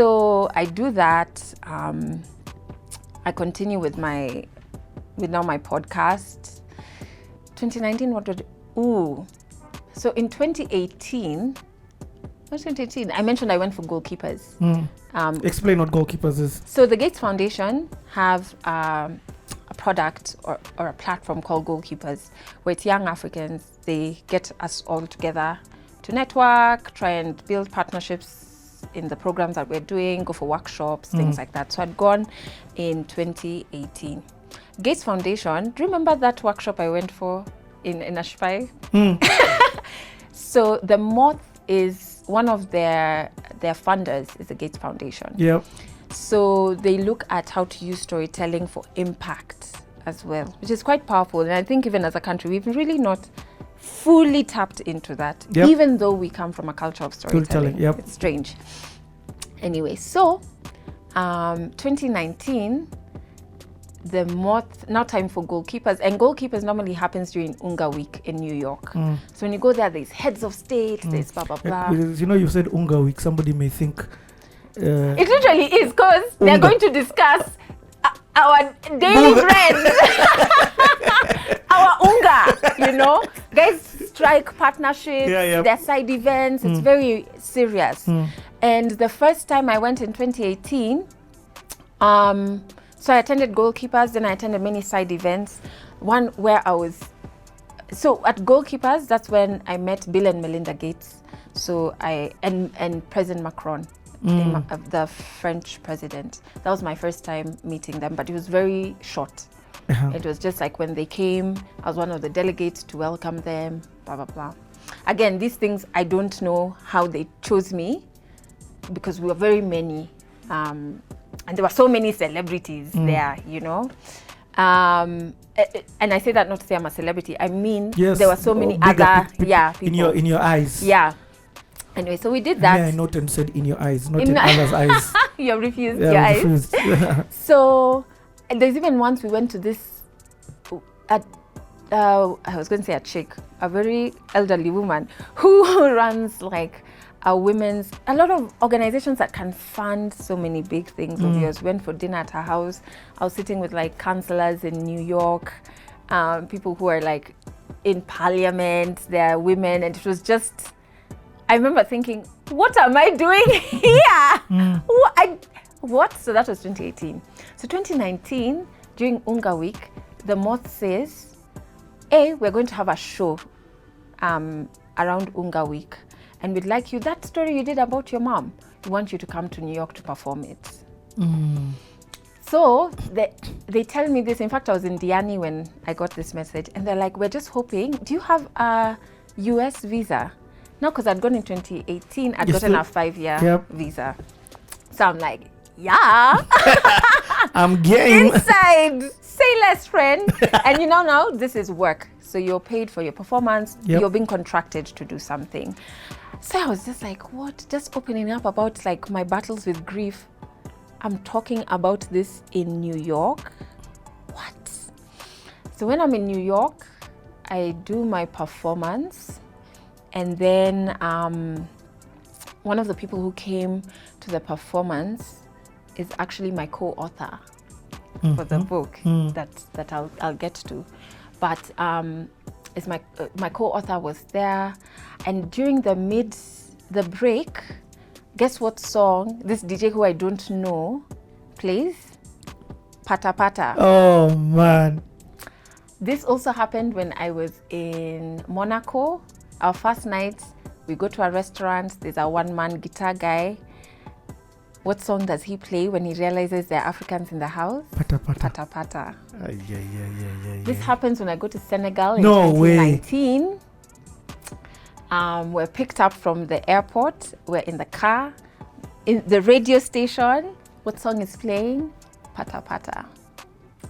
So I do that. I continue with my podcast. 2019, so in 2018, I mentioned I went for goalkeepers. Explain what goalkeepers is. So the Gates Foundation have a product or a platform called Goalkeepers, where it's young Africans. They get us all together to network, try and build partnerships in the programs that we're doing, go for workshops, things like that. So I'd gone in 2018. Gates Foundation, do you remember that workshop I went for in Ashpai? So the Moth is one of their funders is the Gates Foundation. Yep. So they look at how to use storytelling for impact as well, which is quite powerful. And I think even as a country, we've really not fully tapped into that, even though we come from a culture of storytelling. It's strange. Anyway, so 2019, the Moth, now time for goalkeepers, and goalkeepers normally happens during Unga Week in New York. So when you go there, there's heads of state, there's blah blah blah. You know, you said Unga Week, somebody may think it literally is, because they're going to discuss our daily bread, our unga, guys strike partnerships, their side events. It's very serious. And the first time I went in 2018, so I attended Goalkeepers, then I attended many side events. One where so at Goalkeepers, that's when I met Bill and Melinda Gates. So and President Macron, the French president. That was my first time meeting them, but it was very short. It was just like when they came, I was one of the delegates to welcome them, blah, blah, blah. Again, these things, I don't know how they chose me, because we were very many. And there were so many celebrities there, and I say that not to say I'm a celebrity. I mean, there were so many other people. In your eyes. Yeah. Anyway, so we did that. Yeah, I noted and said in your eyes, not in others' eyes. You refused your eyes. So there's even once we went to this, I was going to say a chick, a very elderly woman who runs like a lot of organizations that can fund so many big things of yours. Went for dinner at her house. I was sitting with like councillors in New York, people who are like in parliament, they're women, and it was just, I remember thinking, what am I doing here? What? So that was 2018. So 2019, during Unga Week, the Moth says, we're going to have a show around Unga Week, and we'd like you, that story you did about your mom, we want you to come to New York to perform it. So they tell me this. In fact, I was in Diani when I got this message, and they're like, we're just hoping, do you have a US visa? No, because I'd gone in 2018, I'd gotten a 5-year visa. So I'm like, yeah. I'm game. Inside, say less, friend. And now this is work. So you're paid for your performance. You're being contracted to do something. So I was just like, what? Just opening up about like my battles with grief. I'm talking about this in New York. What? So when I'm in New York, I do my performance. And then one of the people who came to the performance is actually my co-author for the book that I'll get to. But is my co-author was there, and during the break, guess what song this DJ who I don't know plays? Pata Pata. Oh man. This also happened when I was in Monaco. Our first night, we go to a restaurant, there's a one-man guitar guy. What song does he play when he realizes there are Africans in the house? Pata Pata. Pata Pata. Yeah. This happens when I go to Senegal in 2019. We're picked up from the airport. We're in the car. In the radio station, what song is playing? Pata Pata.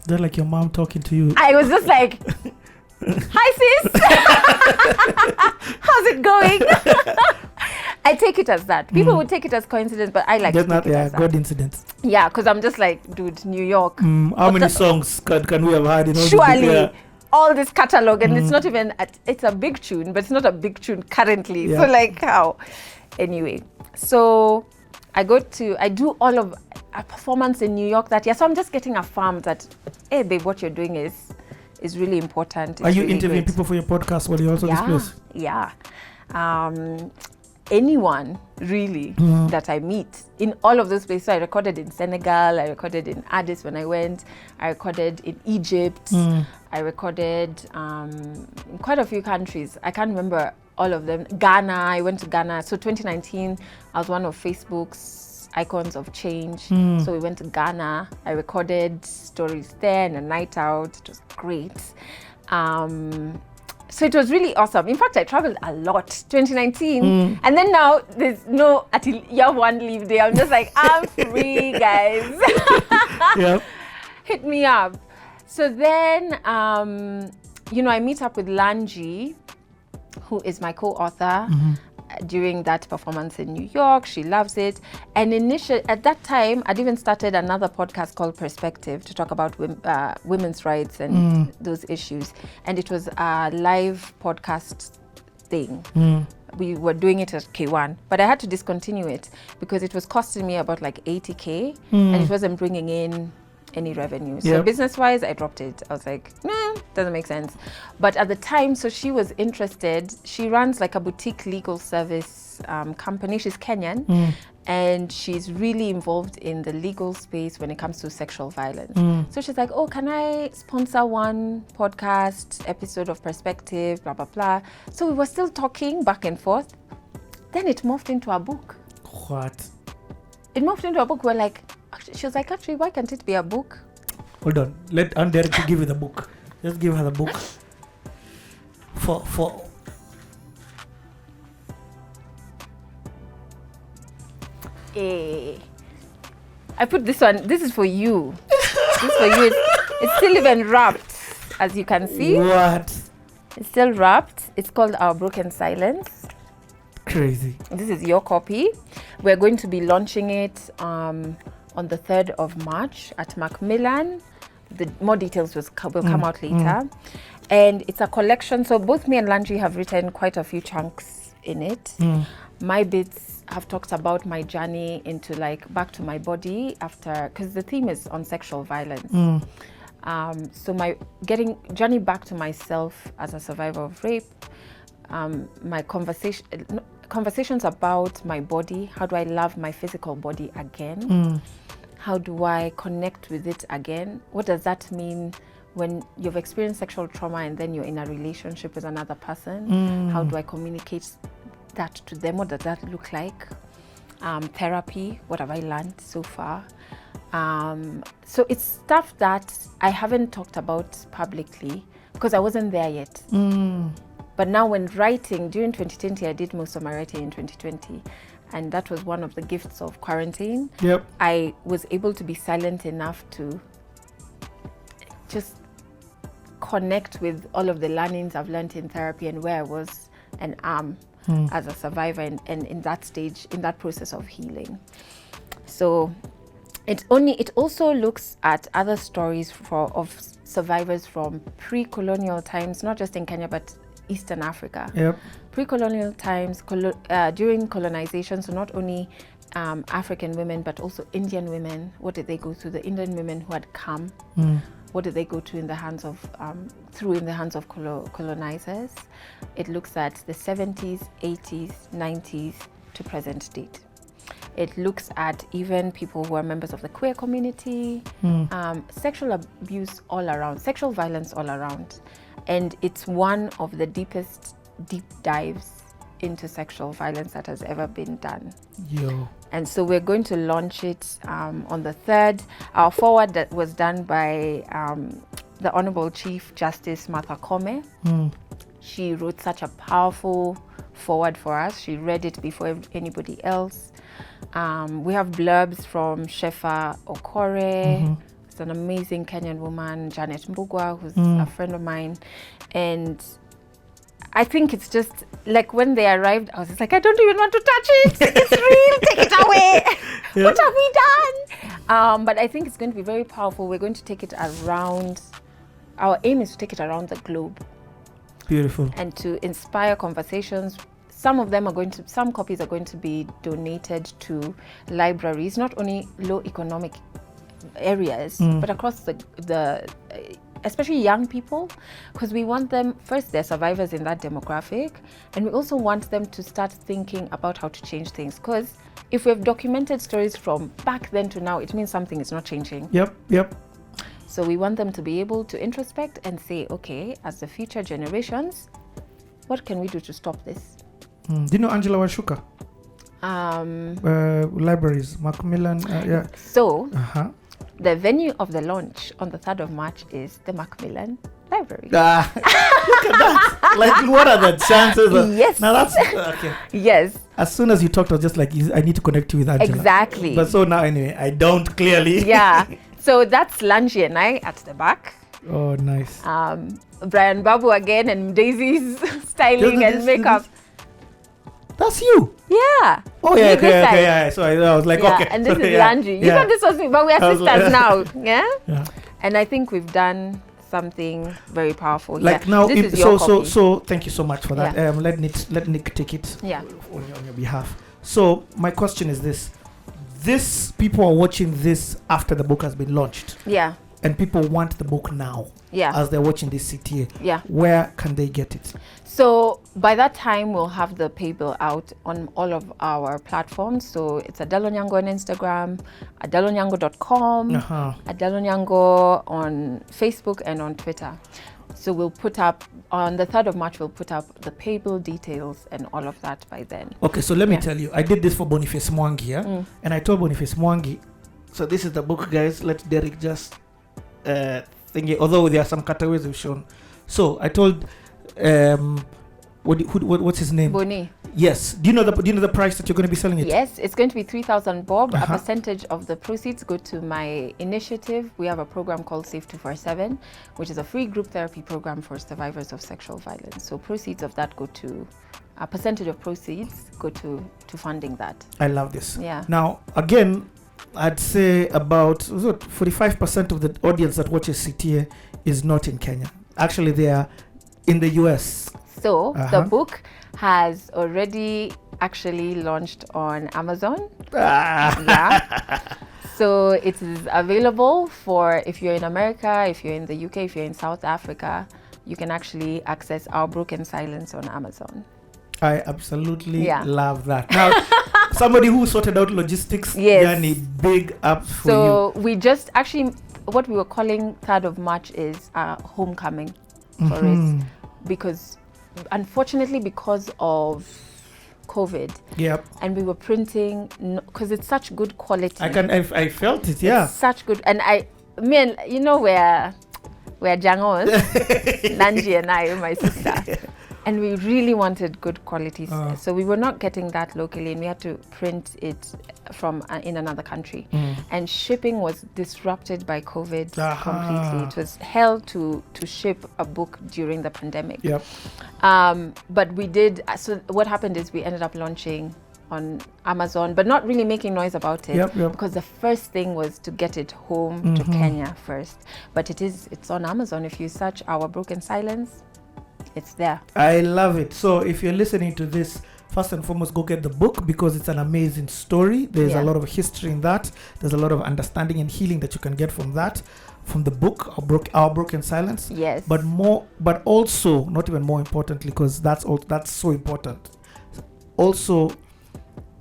They're like your mom talking to you. I was just like, hi sis, how's it going? I take it as that. People would take it as coincidence, but I like to take it as that. God incidents. Yeah, because I'm just like, dude, New York. How many songs can we have had? Surely, all this catalog, and it's not even, it's a big tune, but it's not a big tune currently. So like how? Anyway, so I do all of a performance in New York that year. So I'm just getting affirmed that, hey, babe, what you're doing is really important. Are you really interviewing great. people for your podcast while you're also this place? Yeah. Anyone really that I meet in all of those places. So I recorded in Senegal, I recorded in Addis when I went, I recorded in Egypt, I recorded in quite a few countries. I can't remember all of them. Ghana, I went to Ghana. So 2019, I was one of Facebook's icons of change. So we went to Ghana. I recorded stories there and a night out. It was great. So it was really awesome. In fact, I traveled a lot 2019. And then now there's no until year one leave day. I'm just like, I'm free, guys. Yep. Hit me up. So then, I meet up with Lanji, who is my co-author, during that performance in New York. She loves it. And initially, at that time, I'd even started another podcast called Perspective to talk about women's rights and those issues. And it was a live podcast thing. We were doing it at K1, but I had to discontinue it because it was costing me about like 80K and it wasn't bringing in any revenue. So business-wise, I dropped it. I was like, no, doesn't make sense. But at the time, so she was interested. She runs like a boutique legal service company. She's Kenyan, and she's really involved in the legal space when it comes to sexual violence. So she's like, oh, can I sponsor one podcast episode of Perspective, blah, blah, blah. So we were still talking back and forth. Then it morphed into a book. What? It morphed into a book. We're like, she was like, actually, why can't it be a book? Hold on. Let Derek give you the book. Just give her the book. For I put this one. This is for you. This is for you. It's still even wrapped, as you can see. What? It's still wrapped. It's called Our Broken Silence. Crazy. This is your copy. We're going to be launching it on the 3rd of March at Macmillan. The more details will come out later. And it's a collection. So both me and Landry have written quite a few chunks in it. My bits have talked about my journey into like back to my body after, because the theme is on sexual violence. So my journey back to myself as a survivor of rape, my conversations about my body. How do I love my physical body again? How do I connect with it again? What does that mean when you've experienced sexual trauma and then you're in a relationship with another person? How do I communicate that to them? What does that look like? Therapy, what have I learned so far? So it's stuff that I haven't talked about publicly because I wasn't there yet. But now when writing, during 2020, I did most of my writing in 2020. And that was one of the gifts of quarantine. I was able to be silent enough to just connect with all of the learnings I've learned in therapy and where I was and am as a survivor and in that stage, in that process of healing. So it also looks at other stories of survivors from pre-colonial times, not just in Kenya, but Eastern Africa. Pre-colonial times, during colonization, so not only African women, but also Indian women. What did they go through? The Indian women who had come, what did they go through in the hands of colonizers? It looks at the 70s, 80s, 90s to present date. It looks at even people who are members of the queer community, sexual abuse all around, sexual violence all around. And it's one of the deepest deep dives into sexual violence that has ever been done. And so we're going to launch it on the 3rd. Our forward that was done by the Honorable Chief Justice Martha Koome. She wrote such a powerful forward for us. She read it before anybody else. We have blurbs from Shefa Okore. It's an amazing Kenyan woman, Janet Mbugwa, who's a friend of mine. And I think it's just like when they arrived, I was just like, I don't even want to touch it. It's real. Take it away. What have we done? But I think it's going to be very powerful. We're going to take it around. Our aim is to take it around the globe. Beautiful. And to inspire conversations, some copies are going to be donated to libraries, not only low economic areas, but across the especially young people, because we want them, first, they're survivors in that demographic, and we also want them to start thinking about how to change things, because if we've documented stories from back then to now, it means something is not changing. Yep. So we want them to be able to introspect and say, okay, as the future generations, what can we do to stop this? Do you know Angela Washuka? Libraries, Macmillan, yeah. So, the venue of the launch on the 3rd of March is the Macmillan Library. Look at that. Like, what are the chances? Yes. Now that's, okay. Yes. As soon as you talked, I was just like, I need to connect you with Angela. Exactly. But so now, anyway, I don't clearly. Yeah. So that's Lanji and I at the back. Oh, nice. Brian Babu again and Daisy's styling and makeup. That's you. Yeah. Oh yeah, okay. So I was like, okay. And this is Lanji. You know, this was me, but we are sisters now. Yeah. And I think we've done something very powerful. Like now, this is your copy. So thank you so much for that. Let Nick take it. Yeah. On your behalf. So my question is this: this people are watching this after the book has been launched. Yeah. And people want the book now. Yeah. As they're watching this CTA. Yeah. Where can they get it? So by that time, we'll have the paybill out on all of our platforms. So it's Adelle Onyango on Instagram, adelleonyango.com, Adelle Onyango on Facebook and on Twitter. So we'll put up, on the 3rd of March, we'll put up the paybill details and all of that by then. Okay, so let me tell you, I did this for Boniface Mwangi, and I told Boniface Mwangi, so this is the book, guys, let Derek just thingy, although there are some cutaways we've shown. So I told what's his name? Boni. Yes. Do you know the price that you're going to be selling it? Yes, it's going to be 3,000 bob. A percentage of the proceeds go to my initiative. We have a program called Safe 247, which is a free group therapy program for survivors of sexual violence. So proceeds of that go to a percentage of proceeds go to funding that. I love this. Yeah. Now again, I'd say about 45% of the audience that watches CTA is not in Kenya. Actually, they are in the US. So the book has already actually launched on Amazon. Yeah. So it is available for, if you're in America, if you're in the UK, if you're in South Africa, you can actually access Our Broken Silence on Amazon. I absolutely love that. Now, somebody who sorted out logistics, yani big up for you. So we just actually, what we were calling 3rd of March is a homecoming for it. Because unfortunately, because of COVID, and we were printing, because it's such good quality. I felt it, it's such good, and you know where Jangos, Lanji and I, my sister. And we really wanted good quality, so we were not getting that locally, and we had to print it from in another country. And shipping was disrupted by COVID completely. It was hell to ship a book during the pandemic. But we did. So what happened is we ended up launching on Amazon, but not really making noise about it, because the first thing was to get it home to Kenya first. But it's on Amazon. If you search Our Broken Silence, it's there. I love it. So if you're listening to this, first and foremost, go get the book, because it's an amazing story. There's a lot of history in that. There's a lot of understanding and healing that you can get from that, from the book, Our Broken Silence. Yes. But also, not even more importantly, because that's so important. Also,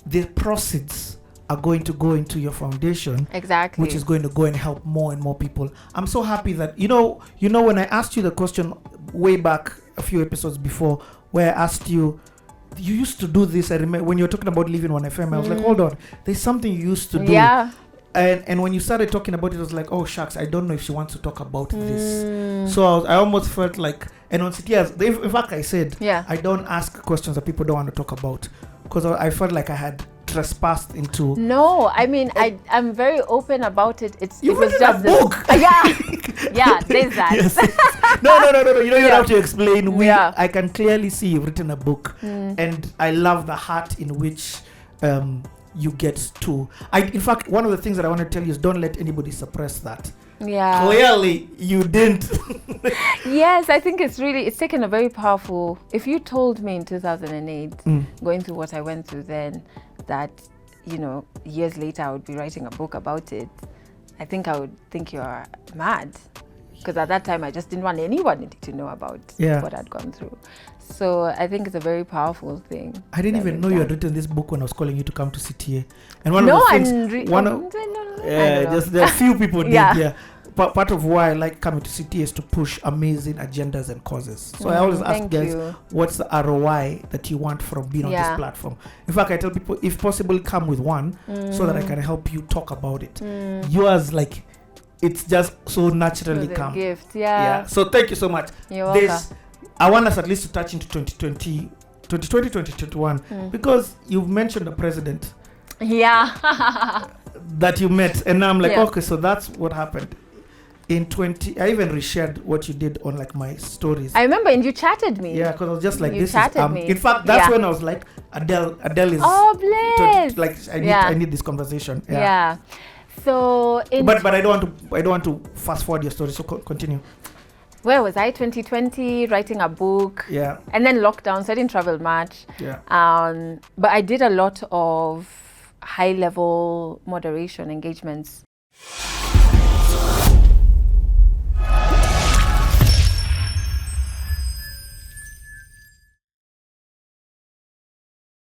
the proceeds are going to go into your foundation, exactly, which is going to go and help more and more people. I'm so happy that you know when I asked you the question way back a few episodes before, where I asked you used to do this. I remember when you were talking about leaving 1FM, I was like, hold on, there's something you used to do. Yeah. And when you started talking about it, I was like, oh shucks, I don't know if she wants to talk about this. So I almost felt like, and on CTS, in fact, I said, I don't ask questions that people don't want to talk about, because I felt like I had trespassed into. No, I mean, I'm very open about it. It was just a book. Yeah, there's that. Yes. No. You don't have to explain. I can clearly see you've written a book, and I love the heart in which you get to. In fact, one of the things that I want to tell you is don't let anybody suppress that. Yeah. Clearly, you didn't. Yes, I think it's taken a very powerful. If you told me in 2008, going through what I went through then, that, years later I would be writing a book about it, I think I would think you're mad. Because at that time, I just didn't want anyone to know about what I'd gone through. So I think it's a very powerful thing. I didn't even know you had written this book when I was calling you to come to CTA. And one of the things, just there are few people did. Yeah. Part of why I like coming to CTA is to push amazing agendas and causes. So I always ask guys, what's the ROI that you want from being on this platform? In fact, I tell people, if possible, come with one so that I can help you talk about it. Yours, it's just so naturally come. Gift, So thank you so much. You're welcome. I want us at least to touch into 2020, 2021 because you've mentioned the president. Yeah. That you met, and now I'm like, okay, so that's what happened. In 20, I even reshared what you did on my stories. I remember, and you chatted me. Yeah, because I was just like, you chatted me. In fact, that's when I was like, Adelle is. Oh, bless. I need this conversation. Yeah. So, but I don't want to fast forward your story. So continue. Where was I? 2020, writing a book. Yeah. And then lockdown, so I didn't travel much. Yeah. But I did a lot of high-level moderation engagements.